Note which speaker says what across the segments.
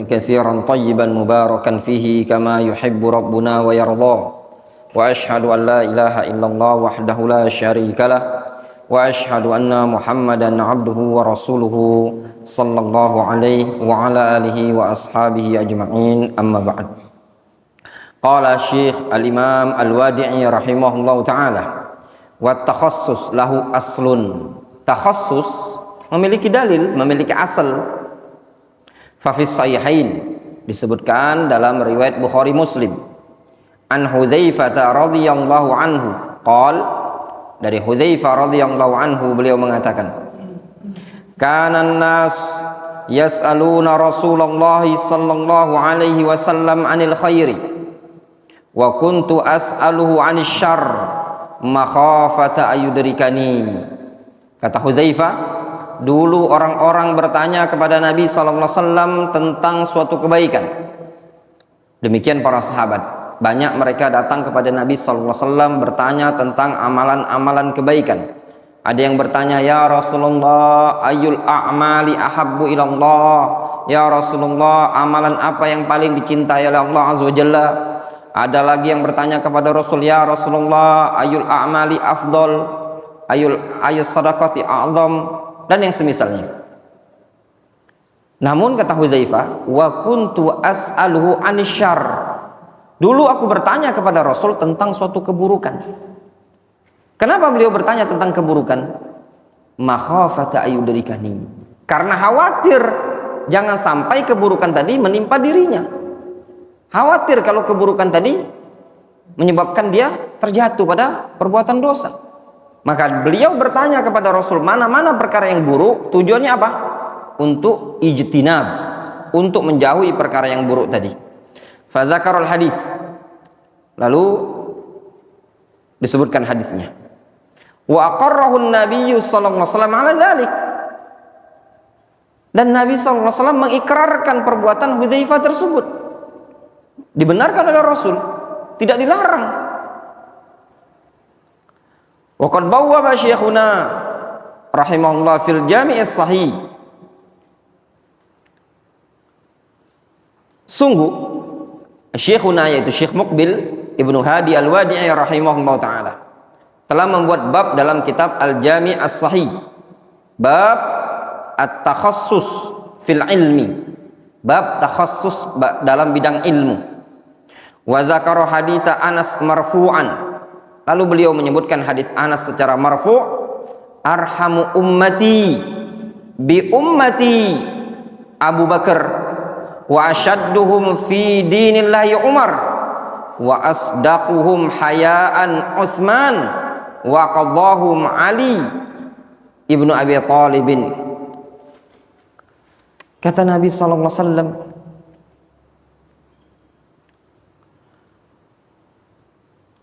Speaker 1: كثيرا طيبا مباركا فيه كما يحب ربنا ويرضى وأشهد أن لا إله إلا الله وحده لا شريك له وأشهد أن محمدا عبده ورسوله صلى الله عليه وعلى آله وأصحابه أجمعين أما بعد. قال الشيخ الإمام الوادعي رحمه الله تعالى والتخصص له أصل. Takhassus memiliki dalil, memiliki asal. Fafis sahihain disebutkan dalam riwayat Bukhari Muslim an Hudzaifah radhiyallahu anhu qol, dari Hudzaifah radhiyallahu anhu beliau mengatakan kana an-nas yas'aluna Rasulullah sallallahu alaihi wasallam 'anil khairi wa kuntu as'aluhu 'anil syarr makhafata ayudrikani. Kata Hudzaifah, dulu orang-orang bertanya kepada Nabi SAW tentang suatu kebaikan. Demikian para sahabat, banyak mereka datang kepada Nabi SAW bertanya tentang amalan-amalan kebaikan. Ada yang bertanya, ya Rasulullah, ayul a'mali ahabbu ilallah. Ya Rasulullah, amalan apa yang paling dicintai oleh Allah Azza wa Jalla? Ada lagi yang bertanya kepada Rasul, ya Rasulullah, ayul a'mali afdol, ayul sadaqati a'zam, dan yang semisalnya. Namun kata Hudzaifah, wa kuntu as'aluhu 'anil syarr. Dulu aku bertanya kepada Rasul tentang suatu keburukan. Kenapa beliau bertanya tentang keburukan? Makhafata ayudrikani. Karena khawatir jangan sampai keburukan tadi menimpa dirinya. Khawatir kalau keburukan tadi menyebabkan dia terjatuh pada perbuatan dosa. Maka beliau bertanya kepada Rasul mana-mana perkara yang buruk, tujuannya apa? Untuk ijtinab, untuk menjauhi perkara yang buruk tadi. Fadzakarul hadis. Lalu disebutkan hadisnya. Wa aqarrahu an-nabiy sallallahu alaihi wasallam ala dzalik. Dan Nabi sallallahu alaihi wasallam mengikrarkan perbuatan Hudzaifah tersebut. Dibenarkan oleh Rasul, tidak dilarang. Wa qad bawwaba syekhuna rahimahullah fil jami' as-sahih. Sungguh syekhuna, yaitu Syekh Muqbil Ibnu Hadi Al-Wadi'i rahimahullah ta'ala, telah membuat bab dalam kitab Al-Jami' as-Sahih, bab at-takhassus fil ilmi, bab takhassus dalam bidang ilmu. Wa zakara haditsa Anas marfu'an. Lalu beliau menyebutkan hadis Anas secara marfu', arhamu ummati bi ummati Abu Bakar wa asyadduhum fi dinillahi Umar wa asdaquhum hayaan Utsman wa qadahum Ali ibnu Abi Thalib. Kata Nabi sallallahu alaihi wasallam,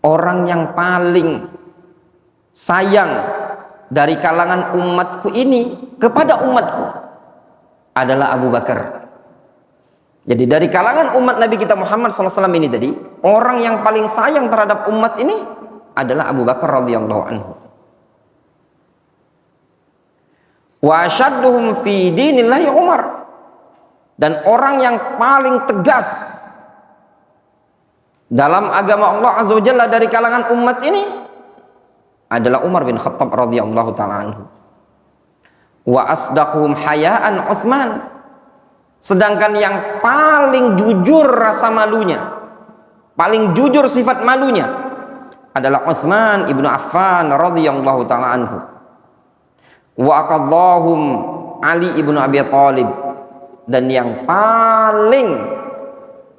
Speaker 1: orang yang paling sayang dari kalangan umatku ini kepada umatku adalah Abu Bakar. Jadi dari kalangan umat Nabi kita Muhammad SAW ini tadi, orang yang paling sayang terhadap umat ini adalah Abu Bakar radhiyallahu anhu. Wa asyadduhum fi dinillahi Umar. Dan orang yang paling tegas dalam agama Allah Azza wa Jalla dari kalangan umat ini adalah Umar bin Khattab radhiyallahu ta'ala anhu. Wa asdaquhum hayaan Utsman. Sedangkan yang paling jujur rasa malunya, paling jujur sifat malunya adalah Utsman ibnu Affan radhiyallahu ta'ala anhu. Wa aqadahum Ali ibnu Abi Thalib. Dan yang paling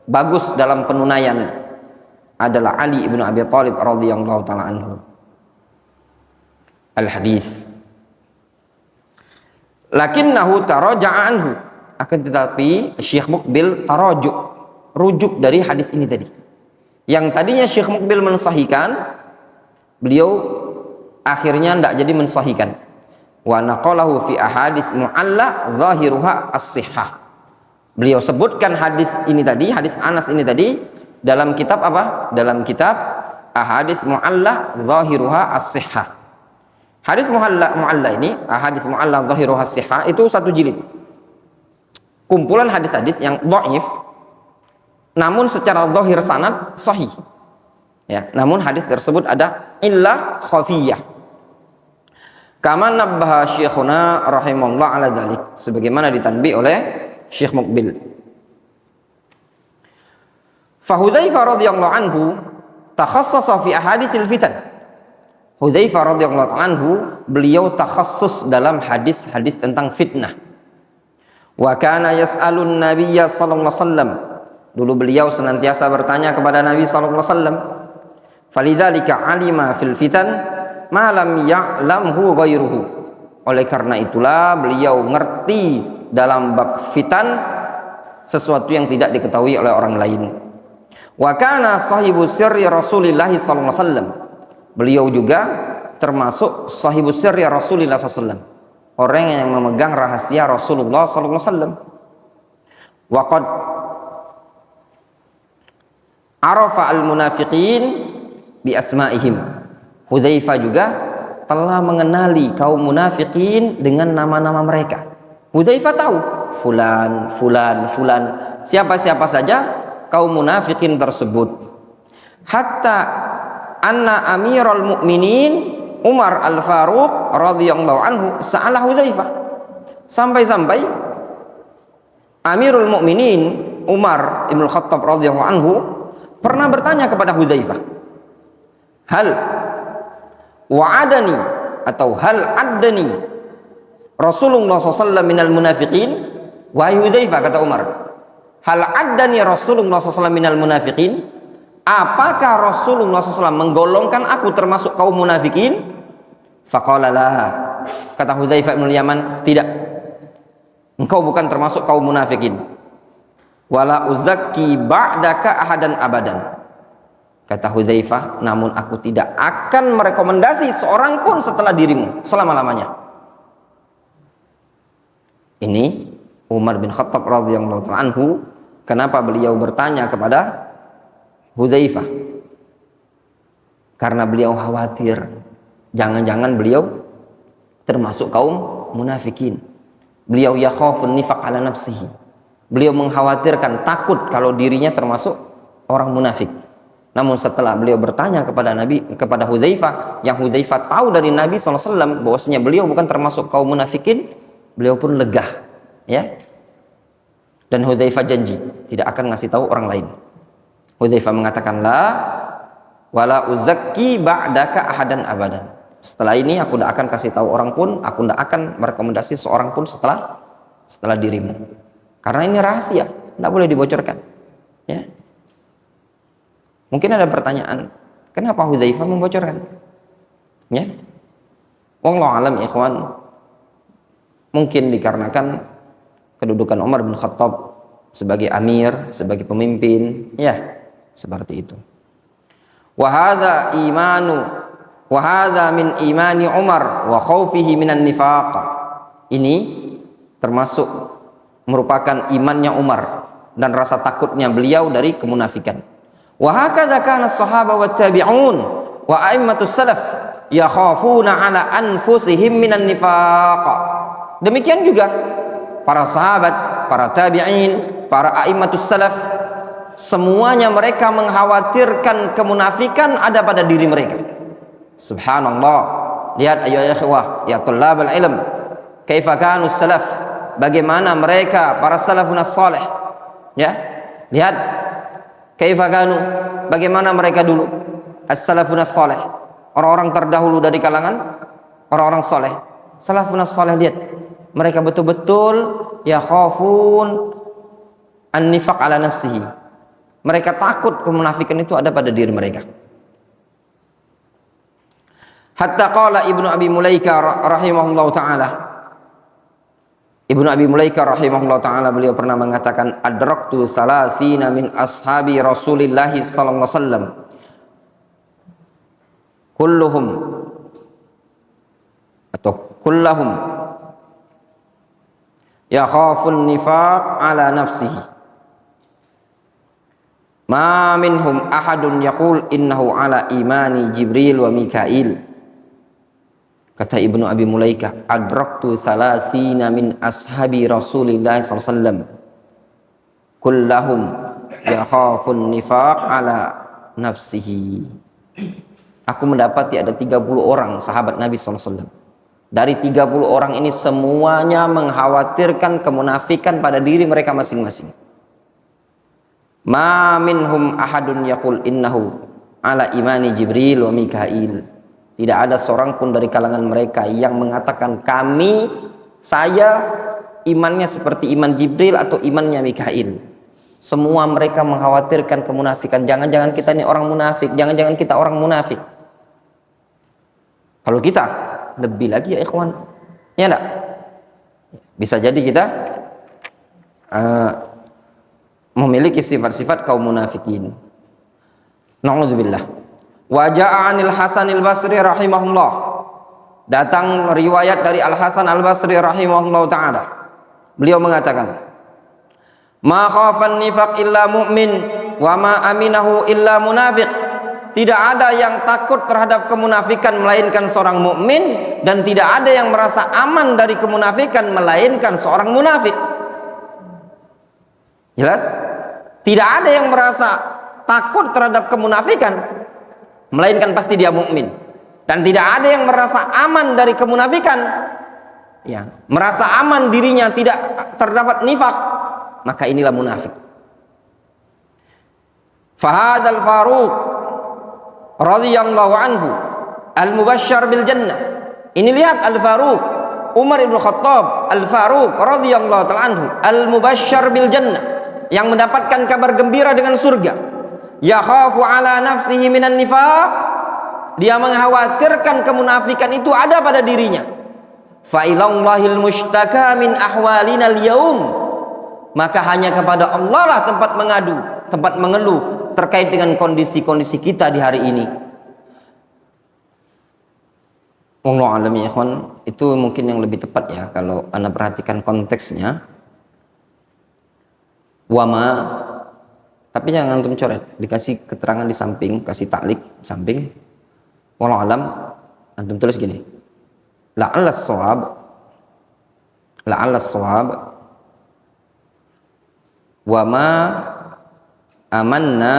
Speaker 1: bagus dalam penunaian adalah Ali ibnu Abi Thalib radhiyallahu ta'ala anhu. Al-hadis. Lakinnahu taraja'a anhu. Akan tetapi Syekh Muqbil rujuk dari hadis ini tadi. Yang tadinya Syekh Muqbil mensahihkan, beliau akhirnya tidak jadi mensahihkan. Wa naqalahu fi ahadits mu'alla zahiruha as-sihhah. Beliau sebutkan hadis ini tadi, hadis Anas ini tadi dalam kitab apa? Dalam kitab Ahadits Mu'alla Zahiruha As-Sihhah. Hadis mu'alla ini, Ahadits Mu'alla Zahiruha As-Sihhah itu satu jilid. kumpulan hadis-hadis yang dhaif namun secara zahir sanad sahih. Ya, namun hadis tersebut ada illah khafiyah. Kama nabbaha syekhuna rahimahullah ala dzalik, sebagaimana ditanbih oleh Syekh Muqbil. Fa Hudzaifah radhiyallahu anhu takhassasa fi ahaditsil fitan. Hudzaifah radhiyallahu anhu beliau takhassus dalam hadis-hadis tentang fitnah. Wa kana yas'alun nabiyya sallallahu alaihi wasallam. Dulu beliau senantiasa bertanya kepada Nabi sallallahu alaihi wasallam. Falidzalika alima fil fitan ma lam ya'lamhu ghairuhu. Oleh karena itulah beliau ngerti dalam bab fitan sesuatu yang tidak diketahui oleh orang lain. Wa kana sahibu sirri Rasulillah sallallahu alaihi wasallam. Beliau juga termasuk sahibu sirri Rasulillah sallallahu alaihi wasallam. Orang yang memegang rahasia Rasulullah sallallahu alaihi wasallam. Wa qad arafa al-munafiqin bi asma'ihim. Hudzaifah juga telah mengenali kaum munafikin dengan nama-nama mereka. Hudzaifah tahu fulan, fulan, fulan, siapa-siapa saja kaum munafikin tersebut. Hatta anna Amirul Mukminin Umar Al-Faruq radhiyallahu anhu sa'ala Hudzaifah. Sampai-sampai Amirul Mukminin Umar Ibnu Khattab radhiyallahu anhu pernah bertanya kepada Hudzaifah, hal wa'adani atau hal addani Rasulullah SAW minal munafiqin. Wahai Hudzaifah, kata Umar, hal addani Rasulullah SAW minal munafiqin, apakah Rasulullah SAW menggolongkan aku termasuk kaum munafikin? Faqala la, kata Hudzaifah bin Yaman, tidak, engkau bukan termasuk kaum munafikin. Wala uzakki ba'daka ahadan abadan, kata Hudzaifah, namun aku tidak akan merekomendasi seorang pun setelah dirimu selama-lamanya. Ini Umar bin Khattab radhiyallahu anhu, kenapa beliau bertanya kepada Hudzaifah? Karena beliau khawatir jangan-jangan beliau termasuk kaum munafikin. Beliau yakhafun nifaq ala nafsihi. Beliau mengkhawatirkan, takut kalau dirinya termasuk orang munafik. Namun setelah beliau bertanya kepada kepada Hudzaifah, yang Hudzaifah tahu dari Nabi SAW bahwasanya beliau bukan termasuk kaum munafikin, beliau pun lega, ya. Dan Hudzaifah janji tidak akan ngasih tahu orang lain. Hudzaifah mengatakan, la wala uzakki ba'daka ahadan abadan. Setelah ini aku tidak akan kasih tahu orang pun, aku tidak akan merekomendasi seorang pun setelah dirimu. Karena ini rahasia, tidak boleh dibocorkan, ya. Mungkin ada pertanyaan, kenapa Hudzaifah membocorkan? Ya, wallahu alam ya ikhwan. Mungkin dikarenakan kedudukan Umar bin Khattab sebagai amir, sebagai pemimpin, ya, seperti itu. Wa hadza min imani Umar wa khaufihi minan nifaq. Ini termasuk merupakan imannya Umar dan rasa takutnya beliau dari kemunafikan. Wa hakadza kana as-sahaba wat tabi'un wa a'immatus salaf yakhafuna 'ala anfusihim minan nifaq. Demikian juga para sahabat, para tabi'in, para a'immatus salaf, semuanya mereka mengkhawatirkan kemunafikan ada pada diri mereka. Subhanallah. Lihat ayo ya ikhwah, ya tullabul ilm, kaifa kanu salaf, bagaimana mereka para salafun as-salih. Ya, lihat kaifa kanu, bagaimana mereka dulu as-salafun as-salih, orang-orang terdahulu dari kalangan orang-orang saleh. Salafun as-salih, lihat mereka betul-betul ya khafun an-nifaq ala nafsihi. Mereka takut kemunafikan itu ada pada diri mereka. Hatta qala Ibnu Abi Mulaika rahimahullahu taala. Ibnu Abi Mulaika rahimahullahu taala beliau pernah mengatakan, adraktu salasina min ashabi Rasulillah sallallahu alaihi wasallam kulluhum atau kullahum yakhafun nifaq ala nafsihi. Ma minhum ahadun yaqul innahu ala imani Jibril wa Mikail. Kata Ibnu Abi Mulaika, adraktu salasina min ashabi Rasulillah sallallahu alaihi wasallam kullahum yakhafun nifaq ala nafsihi. Aku mendapati ada 30 orang sahabat Nabi SAW. Dari 30 orang ini semuanya mengkhawatirkan kemunafikan pada diri mereka masing-masing. Ma minhum ahadun yaqul innahu ala imani Jibril wa Mikail. Tidak ada seorang pun dari kalangan mereka yang mengatakan saya imannya seperti iman Jibril atau imannya Mikail. Semua mereka mengkhawatirkan kemunafikan. Jangan-jangan kita ini orang munafik, jangan-jangan kita orang munafik. Kalau kita lebih lagi ya ikhwan, ya enggak? Bisa jadi kita memiliki sifat-sifat kaum munafikin. Na'udzubillah. Wa ja'a 'anil Hasan al-Basri rahimahullah. Datang riwayat dari Al-Hasan al-Basri rahimahullah taala. Beliau mengatakan, "Ma khafan nifaq illa mu'min wa ma aminahu illa munafiq." Tidak ada yang takut terhadap kemunafikan melainkan seorang mukmin, dan tidak ada yang merasa aman dari kemunafikan melainkan seorang munafik. Jelas? Tidak ada yang merasa takut terhadap kemunafikan melainkan pasti dia mukmin, dan tidak ada yang merasa aman dari kemunafikan, ya, merasa aman dirinya tidak terdapat nifak, maka inilah munafik. Fahadal Faruq radhiyallahu anhu al-mubasysyar bil jannah. Ini lihat Al-Faruq Umar ibn Khattab Al-Faruq radhiyallahu ta'ala anhu al-mubasysyar bil jannah, yang mendapatkan kabar gembira dengan surga. Yakhafu ala nafsihi minan nifaq. Dia mengkhawatirkan kemunafikan itu ada pada dirinya. Fa ilallahil mushtaka min ahwalina al-yaum. Maka hanya kepada Allah lah tempat mengadu, tempat mengeluh terkait dengan kondisi-kondisi kita di hari ini. Wallahu a'lam ya ikhwan. Itu mungkin yang lebih tepat ya kalau Anda perhatikan konteksnya. Wama, tapi jangan antum coret, dikasih keterangan di samping, kasih taklik samping. Wallahu a'lam, antum tulis gini. La'allas shawab wa ma amanna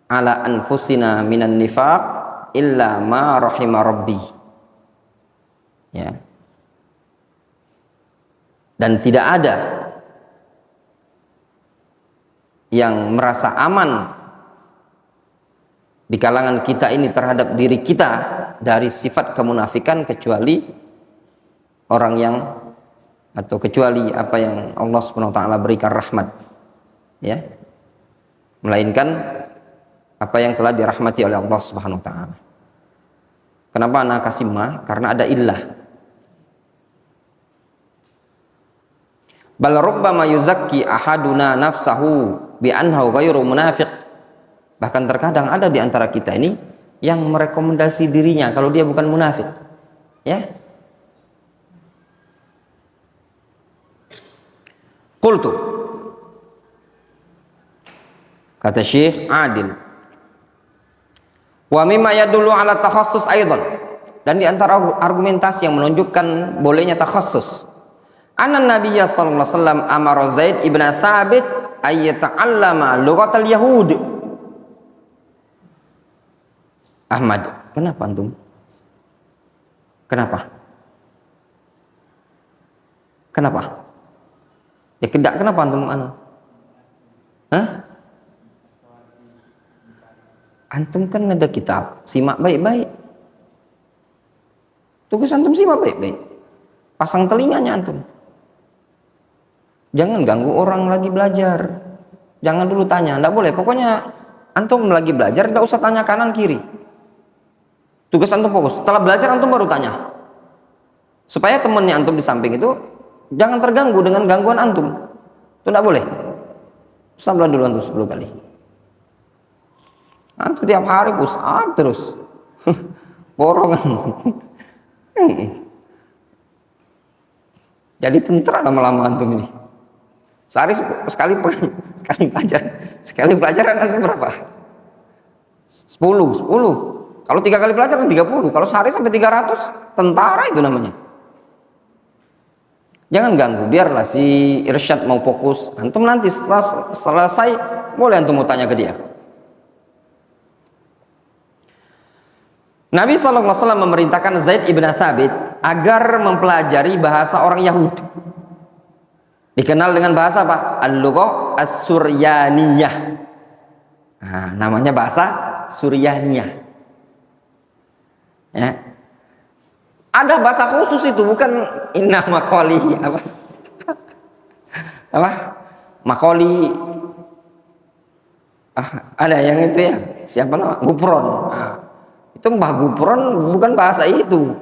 Speaker 1: ala anfusina minan nifaq illa ma rahima rabbi. Ya. Dan tidak ada yang merasa aman di kalangan kita ini terhadap diri kita dari sifat kemunafikan kecuali orang yang, atau kecuali apa yang Allah Subhanahu wa taala berikan rahmat, ya, melainkan apa yang telah dirahmati oleh Allah Subhanahu wa taala. Kenapa ana kasih ma? Karena ada illah. Bal rubbama yuzakki ahaduna nafsahu bi annahu ghairu munafiq. Bahkan terkadang ada di antara kita ini yang merekomendasi dirinya kalau dia bukan munafik. Ya. Qultu, kata Syekh Adil, wa mimma yadullu ala takhassus aidan, dan di antara argumentasi yang menunjukkan bolehnya takhassus, anna Nabiyya sallallahu alaihi wasallam amara Zaid ibn Thabit ay yata'allama lughatal yahud. Ahmad, kenapa antum? Kenapa? Ya kedak, kenapa antum anu? Hah? Antum kan ada kitab, simak baik-baik. Tugas antum simak baik-baik. Pasang telinganya antum. Jangan ganggu orang lagi belajar. Jangan dulu tanya, enggak boleh. Pokoknya antum lagi belajar enggak usah tanya kanan kiri. Tugas antum fokus. Setelah belajar antum baru tanya. Supaya temannya antum di samping itu jangan terganggu dengan gangguan antum. Itu enggak boleh. Sabar dulu antum 10 kali. Antum tiap hari push up terus. Borongan. Jadi tentara lama-lama antum ini. Sehari sekali pelajaran antum berapa? 10. Kalau 3 kali pelajaran 30. Kalau sehari sampai 300, tentara itu namanya. Jangan ganggu, biarlah si Irsyad mau fokus. Antum nanti setelah selesai boleh antum mau tanya ke dia. Nabi SAW memerintahkan Zaid ibn Thabit agar mempelajari bahasa orang Yahudi. Dikenal dengan bahasa apa? Al-lughah as-suryaniyah. Nah, namanya bahasa Suryaniyah. Ya. Ada bahasa khusus itu, bukan inna maqali apa? Apa? Maqali. Ada yang itu ya. Siapa nama? Gupron. Itu Mbah Gupron bukan bahasa itu.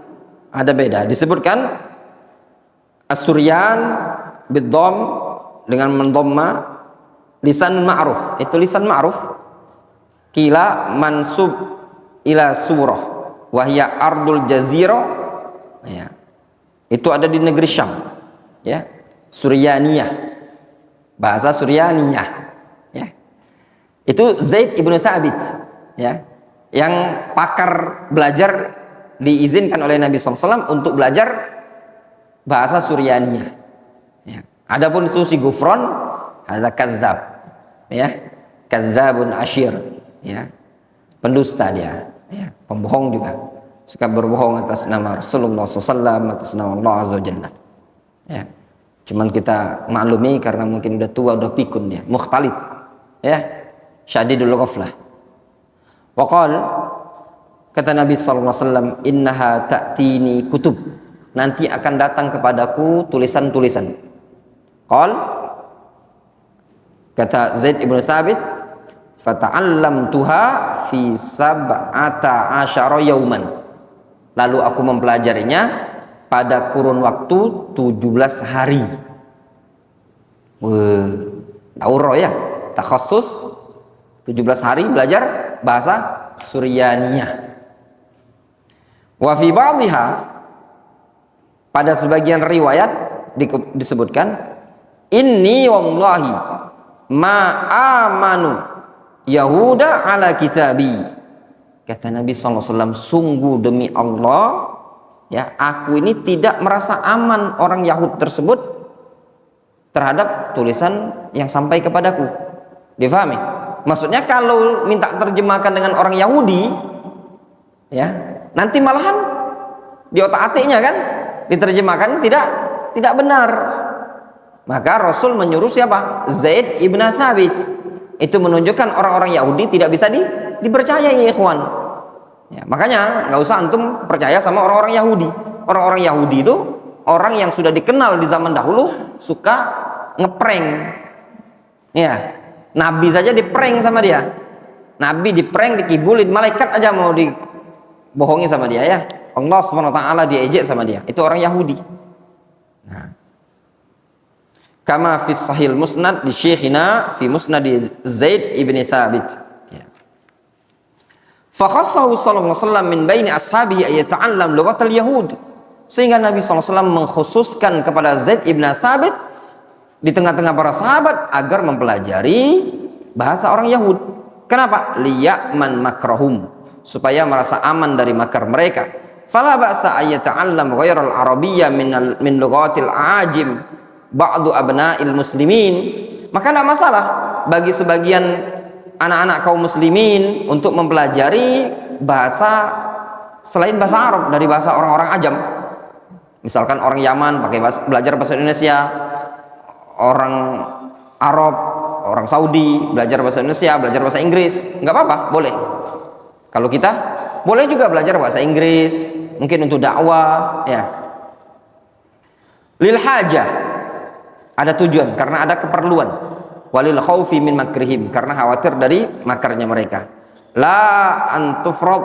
Speaker 1: Ada beda. Disebutkan As-Suryan bid-dhamm dengan mendhamma lisan ma'ruf. Itu lisan ma'ruf. Kila mansub ila surah wahya ardul jazirah. Ya. Itu ada di negeri Syam. Ya. Suryaniyah. Bahasa Suryaniyah. Ya. Itu Zaid ibn Thabit, ya, yang pakar belajar, diizinkan oleh Nabi SAW untuk belajar bahasa Suryaniyah. Ya. Adapun itu si Gufron, ada kadzab, ya, kadzabun asyir, ya, pendusta dia, ya, pembohong juga, suka berbohong atas nama Rasulullah SAW, atas nama Allah Azza wa Jalla. Ya. Cuman kita maklumi karena mungkin udah tua, udah pikun dia, mukhtalid, ya, syadidul ghaflah. Waqal, kata Nabi SAW, innaha ta'tini kutub, nanti akan datang kepadaku tulisan-tulisan. Qal, kata Zaid ibn Thabit, fata'allamtuha fi sab'ata asyara yauman, lalu aku mempelajarinya pada kurun waktu 17 hari. Daurah ya, takhassus 17 hari belajar bahasa Suryaniyah. Wa fi ba'dihha, pada sebagian riwayat disebutkan, inni wallahi ma amanu yahuda ala kitabi. Kata Nabi SAW, sungguh demi Allah, ya, aku ini tidak merasa aman orang Yahud tersebut terhadap tulisan yang sampai kepadaku. Difahami? Maksudnya kalau minta terjemahkan dengan orang Yahudi, ya, nanti malahan di otak-atiknya kan diterjemahkan tidak benar. Maka Rasul menyuruh siapa? Zaid ibn Thabit. Itu menunjukkan orang-orang Yahudi tidak bisa dipercayai, ikhwan. Ya, makanya nggak usah antum percaya sama orang-orang Yahudi. Orang-orang Yahudi itu orang yang sudah dikenal di zaman dahulu suka ngeprank. Ya, Nabi saja diprank sama dia. Nabi diprank, dikibulin, malaikat aja mau dibohongi sama dia, ya. Allah SWT diejek sama dia. Itu orang Yahudi. Nah, kama fi sahih musnad di syekhina fi musnad Zaid ibn Thabit. Fa khassahu sallallahu alaihi wasallam min baini ashabihi ay yata'allam lughatal yahud. Sehingga Nabi SAW mengkhususkan kepada Zaid ibn Thabit di tengah-tengah para sahabat agar mempelajari bahasa orang Yahud. Kenapa? Liya'man makrahum, supaya merasa aman dari makar mereka. Fala ba'sa ay yata'allam ghairal arabiyyah min lughatil ajim ba'du abna'il muslimin. Maka tidak masalah bagi sebagian anak-anak kaum muslimin untuk mempelajari bahasa selain bahasa Arab, dari bahasa orang-orang ajam. Misalkan orang Yaman belajar bahasa Indonesia, orang Arab, orang Saudi belajar bahasa Indonesia, belajar bahasa Inggris, nggak apa-apa, boleh. Kalau kita boleh juga belajar bahasa Inggris, mungkin untuk dakwah, ya. Lil hajah, ada tujuan, karena ada keperluan. Walil khaufi min makrihim, karena khawatir dari makarnya mereka. La antufrad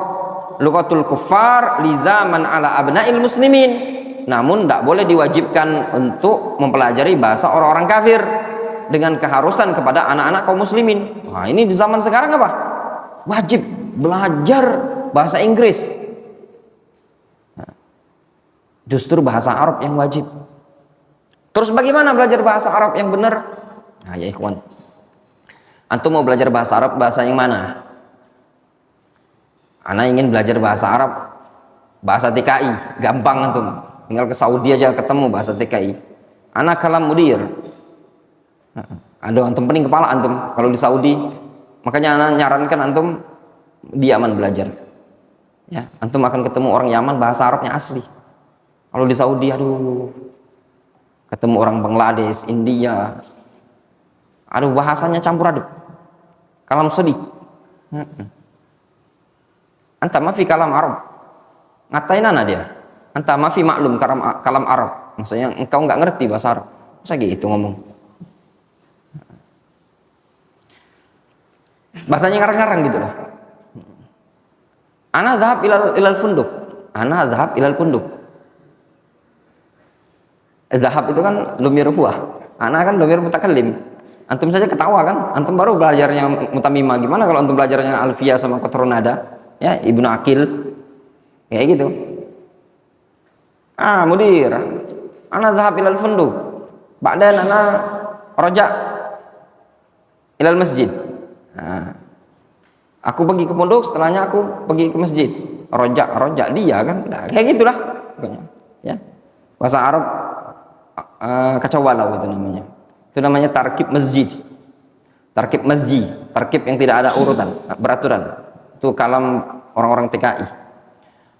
Speaker 1: lughatul kuffar li zaman ala abna'il muslimin. Namun tidak boleh diwajibkan untuk mempelajari bahasa orang-orang kafir dengan keharusan kepada anak-anak kaum muslimin. Nah, ini di zaman sekarang apa? Wajib belajar bahasa Inggris. Nah, justru bahasa Arab yang wajib. Terus bagaimana belajar bahasa Arab yang benar? Nah, ya ikhwan, antum mau belajar bahasa Arab, bahasa yang mana? Ana ingin belajar bahasa Arab, bahasa TKI, gampang antum. Tinggal ke Saudi aja ketemu bahasa TKI. Ana kalam mudir. Aduh, antum pening kepala antum kalau di Saudi. Makanya ana nyarankan antum di Yaman belajar. Ya, antum akan ketemu orang Yaman bahasa Arabnya asli. Kalau di Saudi, aduh, ketemu orang Bangladesh, India, aduh bahasanya campur aduk. Kalam sedih. Anta mafi kalam Arab. Ngatain ana dia. Anta mafi maklum kalam Arab. Maksudnya engkau nggak ngerti bahasa Arab. Masa gitu ngomong. Bahasanya ngarang-ngarang gitu loh. Ana dhahab ilal funduk. Ana dhahab ilal funduk. Dhahab itu kan lumir huwa. Ana kan lumir mutakallim. Antum saja ketawa kan? Antum baru belajarnya mutamima. Gimana kalau antum belajarnya alfiyah sama qatronada? Ya, Ibnu Aqil. Kayak gitu. Mudir. Ana dhahab ilal funduk. Ba'dan ana raja' ilal masjid. Aku pergi ke pondok, setelahnya aku pergi ke masjid. Rojak dia kan, nah, kayak gitulah. Ya, bahasa Arab kacau balau itu namanya. Itu namanya tarkib masjid. Tarkib masjid, tarkib yang tidak ada urutan, beraturan. Itu kalam orang-orang TKI.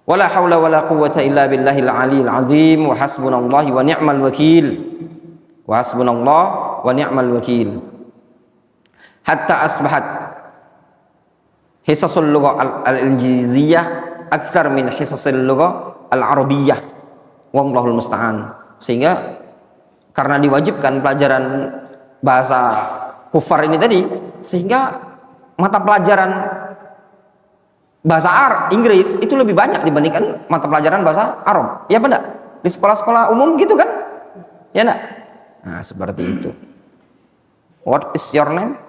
Speaker 1: Wala haula wala quwwata illa billahil aliyil azim wa hasbunallahi wa ni'mal wakil. Wa hasbunallah wa ni'mal wakil. Hatta asbahat hisasul lugha al-injiliziyah aktsar min hisasil lugha al-arabiyyah wallahul musta'an. Sehingga karena diwajibkan pelajaran bahasa kufar ini tadi, sehingga mata pelajaran bahasa Inggris itu lebih banyak dibandingkan mata pelajaran bahasa Arab. Ya benar? Di sekolah-sekolah umum gitu kan? Ya enggak? Nah, seperti itu. What is your name?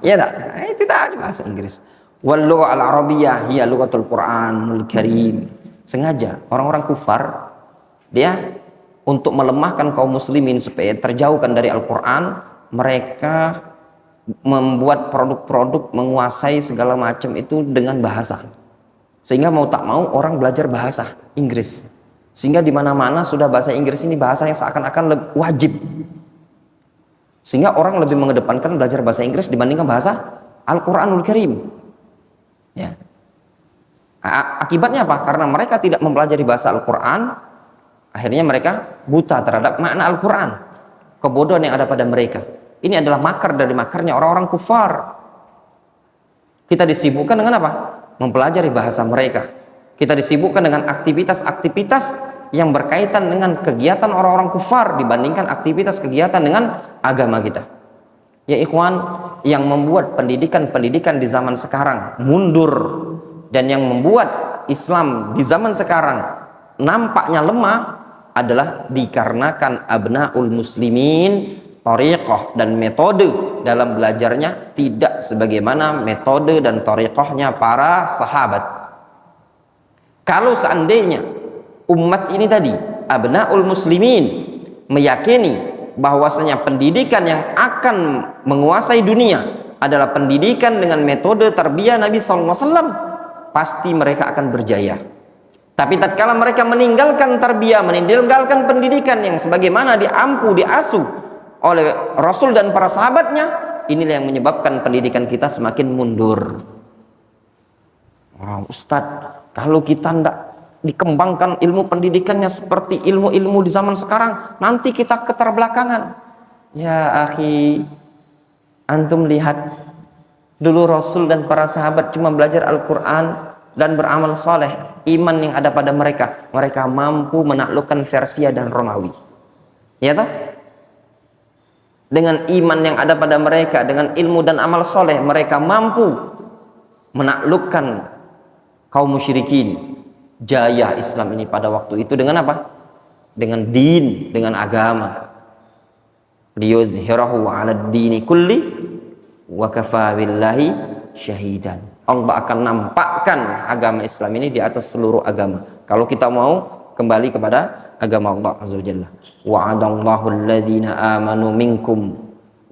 Speaker 1: Ya enggak? Itu tadi bahasa Inggris. Wal lugha al-arabiyyah hiya lughatul Qur'anul Karim. Sengaja orang-orang kufar dia untuk melemahkan kaum muslimin supaya terjauhkan dari Al-Qur'an, mereka membuat produk-produk, menguasai segala macam itu dengan bahasa. Sehingga mau tak mau orang belajar bahasa Inggris. Sehingga di mana-mana sudah bahasa Inggris ini bahasa yang seakan-akan wajib. Sehingga orang lebih mengedepankan belajar bahasa Inggris dibandingkan bahasa Al-Qur'anul Karim. Ya. Akibatnya apa? Karena mereka tidak mempelajari bahasa Al-Qur'an, akhirnya mereka buta terhadap makna Al-Qur'an. Kebodohan yang ada pada mereka. Ini adalah makar dari makarnya orang-orang kufar. Kita disibukkan dengan apa? Mempelajari bahasa mereka. Kita disibukkan dengan aktivitas-aktivitas yang berkaitan dengan kegiatan orang-orang kufar dibandingkan aktivitas kegiatan dengan agama kita. Ya ikhwan, yang membuat pendidikan-pendidikan di zaman sekarang mundur dan yang membuat Islam di zaman sekarang nampaknya lemah adalah dikarenakan abnaul muslimin thariqah dan metode dalam belajarnya tidak sebagaimana metode dan thariqahnya para sahabat. Kalau seandainya umat ini tadi, abnaul muslimin, meyakini bahwasanya pendidikan yang akan menguasai dunia adalah pendidikan dengan metode tarbiyah Nabi SAW, pasti mereka akan berjaya. Tapi tatkala mereka meninggalkan tarbiyah, meninggalkan pendidikan yang sebagaimana diasuh oleh Rasul dan para sahabatnya, inilah yang menyebabkan pendidikan kita semakin mundur. Ustadz, kalau kita tidak dikembangkan ilmu pendidikannya seperti ilmu-ilmu di zaman sekarang, nanti kita keterbelakangan. Ya akhi, antum lihat dulu Rasul dan para sahabat cuma belajar Al-Quran dan beramal soleh. Iman yang ada pada mereka, mereka mampu menaklukkan Persia dan Romawi. Ya toh? Dengan iman yang ada pada mereka, dengan ilmu dan amal soleh, mereka mampu menaklukkan kaum musyrikin. Jaya Islam ini pada waktu itu dengan apa? Dengan din, dengan agama. Liyudhhirahu 'alad dini kulli wa kafa billahi syahidan. Allah akan nampakkan agama Islam ini di atas seluruh agama. Kalau kita mau kembali kepada agama Allah Azza wa Jalla. Wa'adallahu alladhina amanu minkum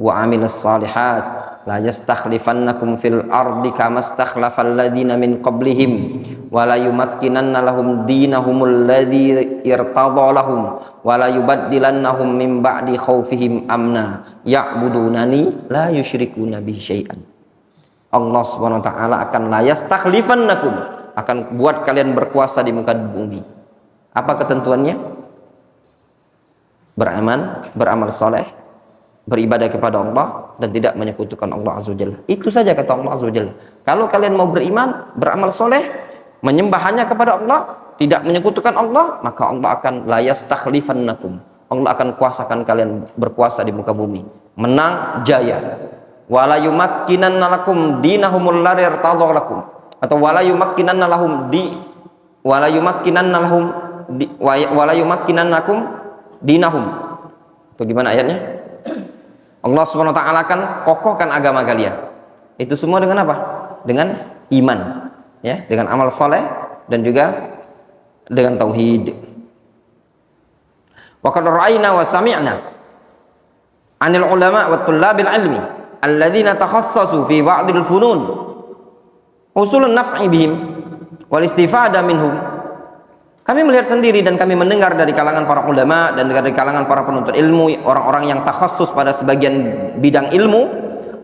Speaker 1: wa 'amilus salihat la yastakhlifannakum fil ardi kama stakhlafal ladzina min qablihim wa la yumakkinanna lahum dinahumul ladzi irtadha lahum wa la yubaddilannahum min ba'di khaufihim amna ya'budunani la yusyrikuna bihi syai'an. Allah Subhanahu wa taala akan la yastakhlifannakum, akan buat kalian berkuasa di muka bumi. Apa ketentuannya? Beramal saleh, beribadah kepada Allah dan tidak menyekutukan Allah Azza wa Jalla. Itu saja kata Allah Azza wa Jalla. Kalau kalian mau beriman, beramal soleh, menyembah hanya kepada Allah, tidak menyekutukan Allah, maka Allah akan la yastakhlifannakum. Allah akan kuasakan kalian berkuasa di muka bumi, menang jaya. Wala yumakkinanna lakum dinahumul ladzi irtadha lakum, atau wala yumakkinanna lahum dinahum. Itu gimana ayatnya? Allah Subhanahu wa taala akan kokohkan agama kalian. Itu semua dengan apa? Dengan iman, ya, dengan amal saleh dan juga dengan tauhid. Wa qad ra'ayna wa sami'na 'anil ulama wa tullabil ilmi alladzina takhassasu fi ba'dil funun usulun naf'i bihim wal istifada minhum. Kami melihat sendiri dan kami mendengar dari kalangan para ulama dan dari kalangan para penuntut ilmu, orang-orang yang takhassus pada sebagian bidang ilmu,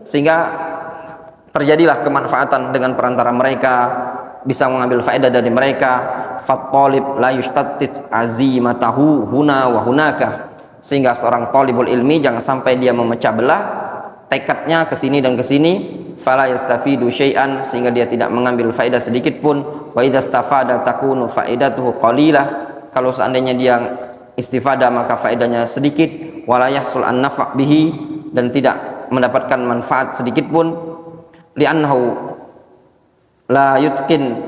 Speaker 1: sehingga terjadilah kemanfaatan dengan perantara mereka, bisa mengambil faedah dari mereka. Fat-talib la yushtattit azimatahu huna wa hunaka, sehingga seorang talibul ilmi jangan sampai dia memecah belah tekadnya ke sini dan ke sini. Fala yastafidu syai'an, sehingga dia tidak mengambil faedah sedikit pun. Wa idza istafada takunu faidatuhu qalilah, kalau seandainya dia istifadah maka faedahnya sedikit. Wala yahsul an nafa' bihi, dan tidak mendapatkan manfaat sedikit pun. Li'annahu la yutqin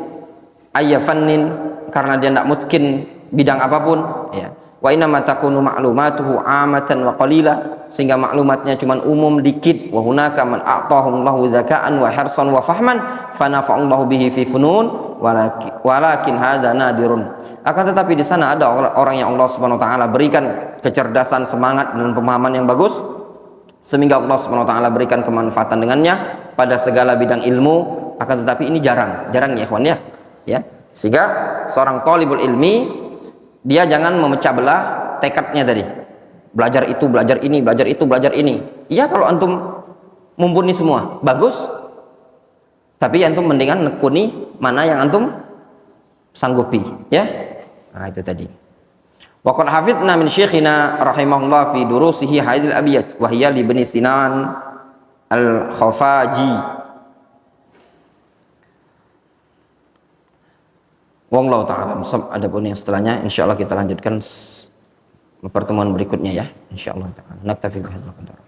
Speaker 1: ayya fannin, karena dia tidak mutkin bidang apapun, ya. Wa inna ma takunu ma'lumatuhu 'amatan wa qalila, sehingga maklumatnya cuma umum dikit. Wa hunaka man a'tahumullahu zaka'an wa hirsan wa fahman fanafa'allahu bihi fi funun walakin hadza nadirun. Akan tetapi di sana ada orang yang Allah Subhanahu wa taala berikan kecerdasan, semangat dan pemahaman yang bagus, sehingga Allah Subhanahu wa taala berikan kemanfaatan dengannya pada segala bidang ilmu. Akan tetapi ini jarang ya ikhwan, ya. Sehingga seorang talibul ilmi dia jangan memecah belah tekadnya tadi. Belajar itu, belajar ini, belajar itu, belajar ini. Iya, kalau antum mumpuni semua, bagus. Tapi antum mendingan nekuni mana yang antum sanggupi, ya. Nah, itu tadi. Wa qad hafidna min syekhina rahimahullah fi durusihi hadhil abiyat wa hiya li Ibn Sinan al-Khafaji. Wallahu ta'ala. Adapun yang setelahnya insyaallah kita lanjutkan pertemuan berikutnya, ya, insyaallah ta'ala. Naktafi bihadzal qadar.